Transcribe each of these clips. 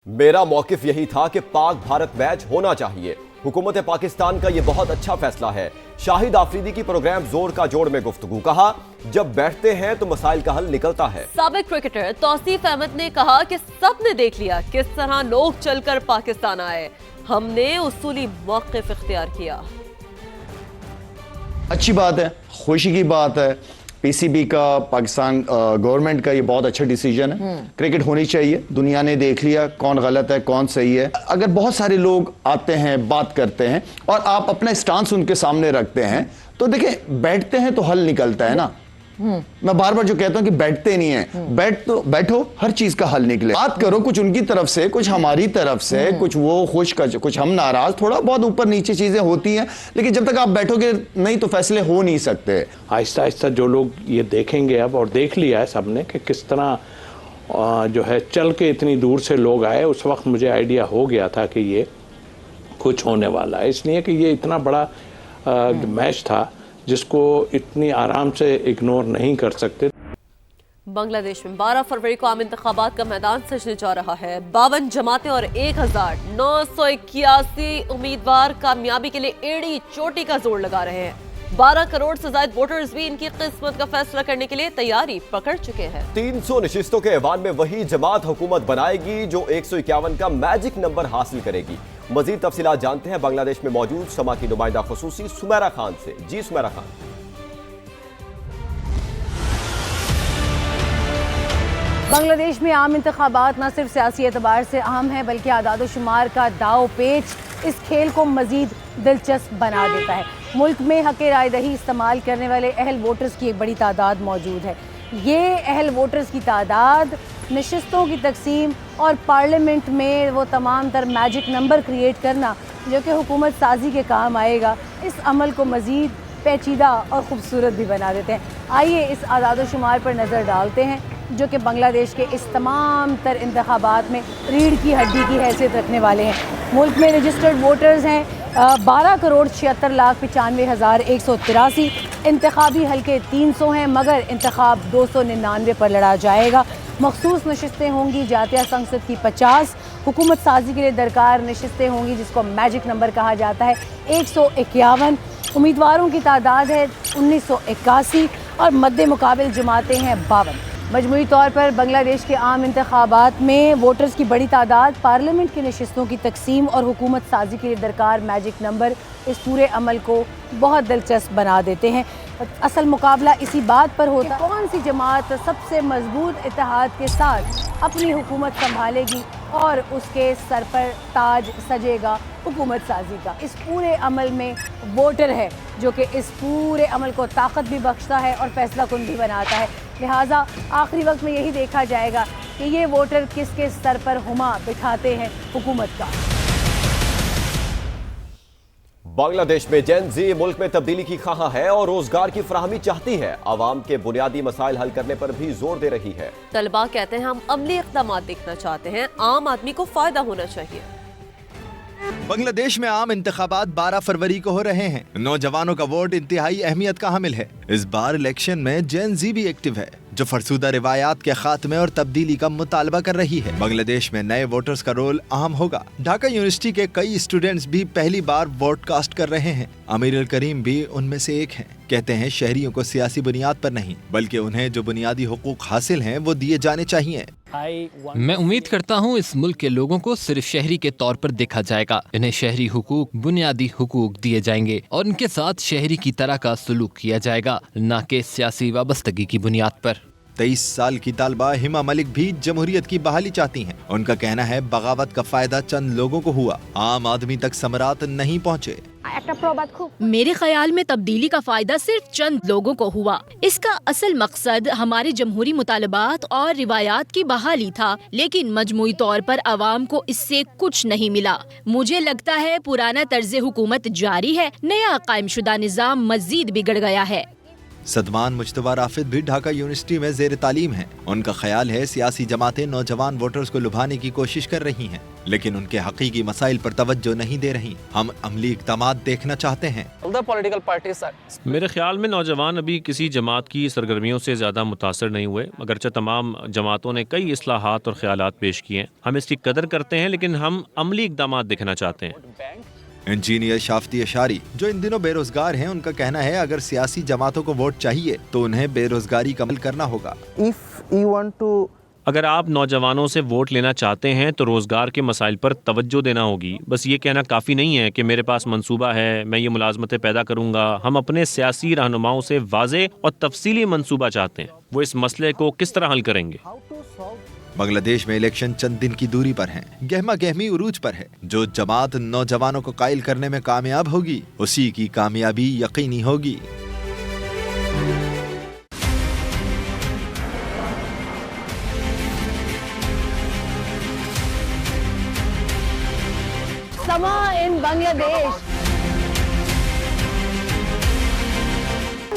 मेरा मौकिफ यही था कि पाक भारत मैच होना चाहिए। हुकूमत पाकिस्तान का ये बहुत अच्छा फैसला है। शाहिद आफरीदी की प्रोग्राम जोर का जोड़ में गुफ्तगू, कहा जब बैठते हैं तो मसाइल का हल निकलता है। साबिक क्रिकेटर तौसीफ अहमद ने कहा कि सबने देख लिया किस तरह लोग चलकर पाकिस्तान आए, हमने उसूली मौकिफ इख्तियार किया। अच्छी बात है, खुशी की बात है। पीसीबी का, पाकिस्तान गवर्नमेंट का ये बहुत अच्छा डिसीजन है। क्रिकेट होनी चाहिए। दुनिया ने देख लिया कौन गलत है कौन सही है। अगर बहुत सारे लोग आते हैं, बात करते हैं और आप अपना स्टांस उनके सामने रखते हैं तो देखिए बैठते हैं तो हल निकलता है ना। मैं बार बार जो कहता हूं कि बैठते नहीं है, बैठो, हर चीज का हल निकले। बात करो कुछ उनकी तरफ से, कुछ हमारी तरफ से, कुछ वो खुश, कुछ हम नाराज, थोड़ा बहुत ऊपर नीचे चीजें होती हैं, लेकिन जब तक आप बैठोगे नहीं तो फैसले हो नहीं सकते। आहिस्ता आहिस्ता जो लोग ये देखेंगे अब, और देख लिया है सबने कि किस तरह जो है चल के इतनी दूर से लोग आए, उस वक्त मुझे आइडिया हो गया था कि ये कुछ होने वाला है, इसलिए कि ये इतना बड़ा मैच था जिसको इतनी आराम से इग्नोर नहीं कर सकते। बांग्लादेश में 12 फरवरी को आम इंतखाबात का मैदान सजने जा रहा है। 52 जमातें और 1981 उम्मीदवार कामयाबी के लिए एड़ी चोटी का जोर लगा रहे हैं। 12 करोड़ से ज्यादा वोटर्स भी इनकी किस्मत का फैसला करने के लिए तैयारी पकड़ चुके हैं। 300 नशिस्तों के ऐवान में वही जमात हुकूमत बनाएगी जो 151 का मैजिक नंबर हासिल करेगी। मजीद तफसीलात जानते हैं बांग्लादेश में मौजूद समा की नुमाइंदा खुसूसी सुमेरा खान से। जी सुमेरा खान। बांग्लादेश में आम इंतखाबात न सिर्फ सियासी एतबार से अहम है बल्कि आदाद शुमार का दाव पेच इस खेल को मजीद दिलचस्प बना देता है। मुल्क में हक राय दही इस्तेमाल करने वाले अहल वोटर्स की एक बड़ी तादाद मौजूद है। ये अहल वोटर्स की तादाद, नशिस्तों की तकसीम और पार्लियामेंट में वो तमाम तर मैजिक नंबर क्रिएट करना जो कि हुकूमत साजी के काम आएगा, इस अमल को मज़ीद पेचीदा और ख़ूबसूरत भी बना देते हैं। आइए इस आदाद शुमार पर नज़र डालते हैं जो कि बांग्लादेश के इस तमाम तर इंतखाबात में रीढ़ की हड्डी की हैसियत रखने वाले हैं। मुल्क में रजिस्टर्ड वोटर्स हैं 12,76,95,183। इंतखाबी हल्के 300 हैं मगर इंतखाब 299 पर लड़ा जाएगा। मखसूस नशिस्तें होंगी जातिया संसद की 50। हुकूमत साजी के लिए दरकार नशिस्तें होंगी जिसको मैजिक नंबर कहा जाता है 151। उम्मीदवारों की तादाद है 1981 और मद्दे मुकाबिल जमातें हैं 52। मजमूई तौर पर बांग्लादेश के आम इंतखाबात में वोटर्स की बड़ी तादाद, पार्लियामेंट की नशिस्तों की तकसीम और हुकूमत साजी के लिए दरकार मैजिक नंबर इस पूरे अमल को बहुत दिलचस्प बना देते हैं। असल मुकाबला इसी बात पर होता है कौन सी जमात सबसे मजबूत इत्तेहाद के साथ अपनी हुकूमत संभालेगी और उसके सर पर ताज सजेगा हुकूमत साजी का। इस पूरे अमल में वोटर है जो कि इस पूरे अमल को ताकत भी बख्शता है और फैसला कुन भी बनाता है। लिहाजा आखिरी वक्त में यही देखा जाएगा कि ये वोटर किसके सर पर हुमा बिठाते हैं हुकूमत का। बांग्लादेश में जेन ज़ी मुल्क में तब्दीली की ख्वाह है और रोजगार की फराहमी चाहती है। आवाम के बुनियादी मसाइल हल करने पर भी जोर दे रही है। तलबा कहते हैं हम अमली इक़दाम देखना चाहते हैं, आम आदमी को फायदा होना चाहिए। बांग्लादेश में आम इंतखाबात 12 फरवरी को हो रहे हैं। नौजवानों का वोट इंतहाई अहमियत का हामिल है। इस बार इलेक्शन में जेन ज़ी भी एक्टिव है जो फरसूदा रिवायात के खात्मे और तब्दीली का मुतालबा कर रही है। बांग्लादेश में नए वोटर्स का रोल अहम होगा। ढाका यूनिवर्सिटी के कई स्टूडेंट्स भी पहली बार वोट कास्ट कर रहे हैं। अमीर अल करीम भी उनमें से एक हैं। कहते हैं शहरियों को सियासी बुनियाद पर नहीं बल्कि उन्हें जो बुनियादी हुकूक हासिल हैं वो दिए जाने चाहिए। मैं उम्मीद करता हूँ इस मुल्क के लोगों को सिर्फ शहरी के तौर पर देखा जाएगा। इन्हें शहरी हुकूक, बुनियादी हुकूक दिए जाएंगे और इनके साथ शहरी की तरह का सलूक किया जाएगा, न कि सियासी वाबस्तगी की बुनियाद पर। 23 साल की तालबा हिमा मलिक भी जमहूरियत की बहाली चाहती हैं। उनका कहना है बगावत का फायदा चंद लोगों को हुआ, आम आदमी तक समरात नहीं पहुँचे। मेरे ख्याल में तब्दीली का फायदा सिर्फ चंद लोगों को हुआ। इसका असल मकसद हमारे जमहूरी मुतालबात और रिवायात की बहाली था, लेकिन मजमूई तौर पर अवाम को इससे कुछ नहीं मिला। मुझे लगता है पुराना तर्ज हुकूमत जारी है, नया कायम शुदा निज़ाम मजीद बिगड़ गया है। सदमान मुश्तबा राफिद भी ढाका यूनिवर्सिटी में ज़ेर तालीम हैं। उनका ख्याल है सियासी जमातें नौजवान वोटर्स को लुभाने की कोशिश कर रही हैं, लेकिन उनके हकीकी मसाइल पर तवज्जो नहीं दे रही। हम अमली इक़दामात देखना चाहते हैं। मेरे ख्याल में नौजवान अभी किसी जमात की सरगर्मियों से ज़्यादा मुतासर नहीं हुए, अगरचे तमाम जमातों ने कई इस्लाहात और ख्यालात पेश किए हैं। हम इसकी कदर करते हैं, लेकिन हम अमली इक़दामात देखना चाहते हैं। इंजीनियर शाफ्ती अशारी जो इन दिनों बेरोजगार हैं, उनका कहना है अगर सियासी जमातों को वोट चाहिए तो उन्हें बेरोजगारी कम करना होगा। अगर आप नौजवानों से वोट लेना चाहते हैं तो रोज़गार के मसाइल पर तवज्जो देना होगी। बस ये कहना काफ़ी नहीं है कि मेरे पास मंसूबा है, मैं ये मुलाजमतें पैदा करूँगा। हम अपने सियासी रहनुमाओं से वाज़े और तफसीली मंसूबा चाहते हैं, वो इस मसले को किस तरह हल करेंगे। बांग्लादेश में इलेक्शन चंद दिन की दूरी पर हैं। गहमा गहमी उरूज पर है। जो जमात नौजवानों को कायल करने में कामयाब होगी, उसी की कामयाबी यकीनी होगी। समा इन बांग्लादेश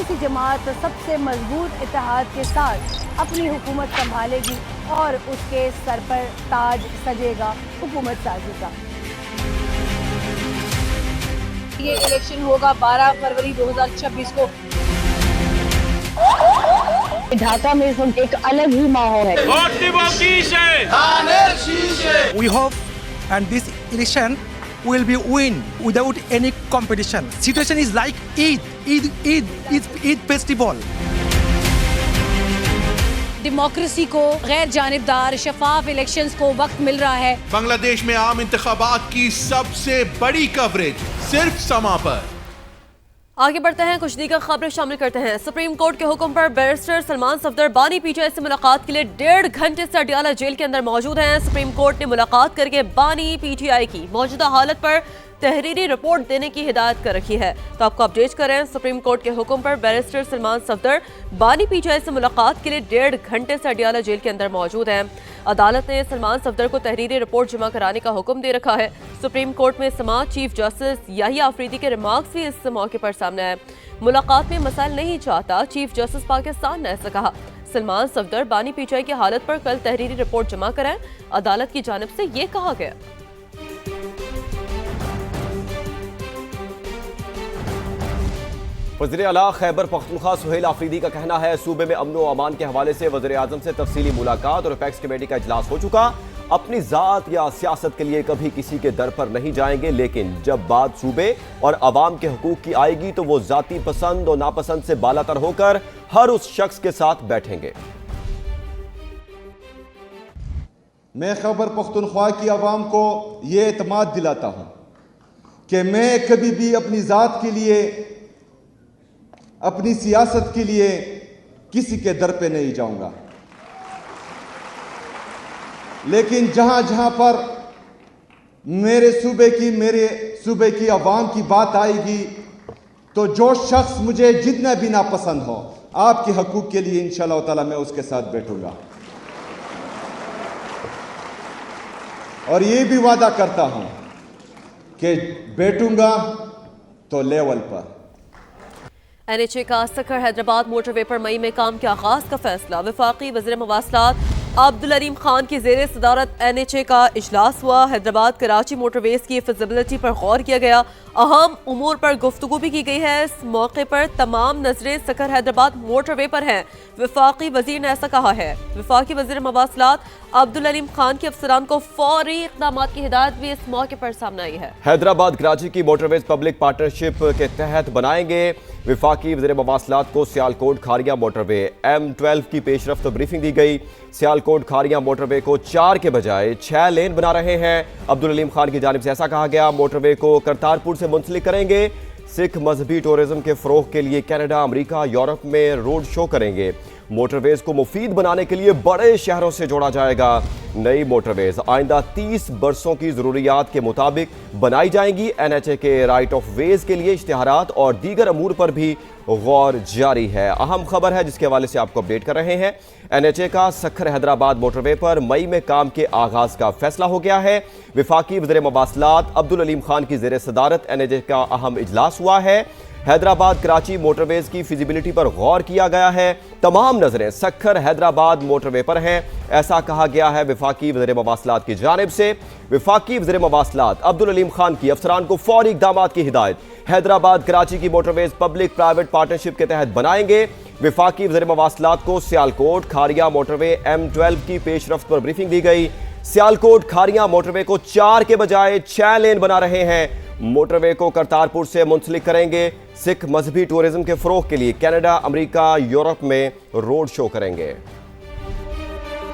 की जमात सबसे मजबूत इत्तेहाद के साथ अपनी हुकूमत संभालेगी और उसके सर पर ताज सजेगा हुकूमत साजी का। ये इलेक्शन होगा 12 फरवरी 2026 को। ढाका में इस वक्त एक अलग ही माहौल है। We hope and this election will be win without any competition. Situation is like Eid festival. Democracy को गैर जानिबदार शफाफ इलेक्शंस को वक्त मिल रहा है। बांग्लादेश में आम इंतखाबात की सबसे बड़ी कवरेज सिर्फ समा पर। आगे बढ़ते हैं, कुछ दीगर खबरें शामिल करते हैं। सुप्रीम कोर्ट के हुक्म पर बैरिस्टर सलमान सफदर बानी पीटीआई से मुलाकात के लिए 1.5 घंटे से अडियाला जेल के अंदर मौजूद हैं। सुप्रीम कोर्ट ने मुलाकात करके बानी पीटीआई की मौजूदा हालत पर तहरीरी रिपोर्ट देने की हिदायत कर रखी है। तो आपको अपडेट करें, सुप्रीम कोर्ट के हुक्म पर बैरिस्टर सलमान सफदर बानी पीटीआई से मुलाकात के लिए 1.5 घंटे से अडियाला जेल के अंदर मौजूद हैं। अदालत ने सलमान सफदर को तहरीरी रिपोर्ट जमा कराने का हुक्म दे रखा है। सुप्रीम कोर्ट में समाअत चीफ जस्टिस याहिया अफरीदी के रिमार्क्स भी इस मौके पर सामने आए। मुलाकात में मसाइल नहीं चाहता, चीफ जस्टिस पाकिस्तान ने ऐसा कहा। सलमान सफदर बानी पीटीआई की हालत पर कल तहरीरी रिपोर्ट जमा कराएं, अदालत की जानिब से ये कहा गया। वज़ीर आला खैबर पख्तूनख्वा सुहेल आफरीदी का कहना है सूबे में अमन व अमान के हवाले से वज़ीर आज़म से तफसीली मुलाकात और अपेक्स कमेटी का इजलास हो चुका। अपनी ज़ात या सियासत के लिए कभी किसी के दर पर नहीं जाएंगे, लेकिन जब बात सूबे और अवाम के हकूक़ की आएगी तो वो ज़ाती पसंद और नापसंद से बालातर होकर हर उस शख्स के साथ बैठेंगे। मैं खैबर पख्तूनख्वा की आवाम को ये एतमाद दिलाता हूँ कि मैं कभी भी अपनी ज़ात के लिए, अपनी सियासत के लिए किसी के दर पे नहीं जाऊंगा, लेकिन जहां जहां पर मेरे सूबे की आवाम की बात आएगी तो जो शख्स मुझे जितना भी नापसंद हो, आपके हकूक के लिए इंशाअल्लाह ताला मैं उसके साथ बैठूंगा। और ये भी वादा करता हूं कि बैठूंगा तो लेवल पर। NHA का सखर हैदराबाद मोटरवे पर मई में काम के आगाज का फैसला। वफाकी वज़ीर मवासलात अब्दुल अलीम खान की ज़ेर सदारत NHA का इजलास हुआ। हैदराबाद कराची मोटरवेज की फिजिबिलिटी पर गौर किया गया। अहम उमूर पर गुफ्तगू भी की गई है। इस मौके पर तमाम नजरें सखर हैदराबाद मोटरवे पर हैं। वफाकी वजीर ने ऐसा कहा है। वफाकी वज़ीर मवासलात अब्दुल अलीम खान के अफसरान को फौरी इक़दामात की हिदायत भी इस मौके पर सामने आई है। हैदराबाद कराची की मोटरवेज पब्लिक पार्टनरशिप के तहत बनाएंगे। वफाकी वज़ीर मवासलात को सियालकोट खारिया मोटरवे M12 की पेशरफ्त ब्रीफिंग दी गई। सियालकोट खारिया मोटरवे को 4 के बजाय 6 लेन बना रहे हैं। अब्दुल अलीम खान की जानिब से ऐसा कहा गया। मोटरवे को करतारपुर से मुंसलिक करेंगे। सिख मजहबी टूरिज्म के फ़रोग़ के लिए कनाडा, अमेरिका, यूरोप में रोड शो करेंगे। मोटरवेज को मुफीद बनाने के लिए बड़े शहरों से जोड़ा जाएगा। नई मोटरवेज आइंदा 30 बरसों की ज़रूरियात के मुताबिक बनाई जाएंगी। NHA के राइट ऑफ वेज के लिए इश्तिहारात और दीगर अमूर पर भी गौर जारी है। अहम खबर है जिसके हवाले से आपको अपडेट कर रहे हैं। NHA का सखर हैदराबाद मोटरवे पर मई में काम के आगाज का फैसला हो गया है। वफाकी वज़ीर मवासलात अब्दुल अलीम खान की ज़ेर सदारत NHA का अहम इजलास हुआ है। हैदराबाद कराची मोटरवेज की फिजिबिलिटी पर गौर किया गया है। तमाम नजरें सक्खर हैदराबाद मोटरवे पर हैं, ऐसा कहा गया है वफाकी वज़ीर मवासलात की जानिब से। वफाकी वज़ीर मवासलात अब्दुल अलीम खान की अफसरान को फौरी इक़दामात की हिदायत। हैदराबाद कराची की मोटरवेज पब्लिक प्राइवेट पार्टनरशिप के तहत बनाएंगे। वफाकी वज़ीर मवासलात को सियालकोट खारिया मोटरवे M12 की पेशरफ्त पर ब्रीफिंग दी गई। सियालकोट खारिया मोटरवे को 4 के बजाय 6 लेन बना रहे हैं। मोटरवे को करतारपुर से मुंसलिक करेंगे। सिख मजहबी टूरिज्म के फरोग के लिए कनाडा, अमेरिका, यूरोप में रोड शो करेंगे।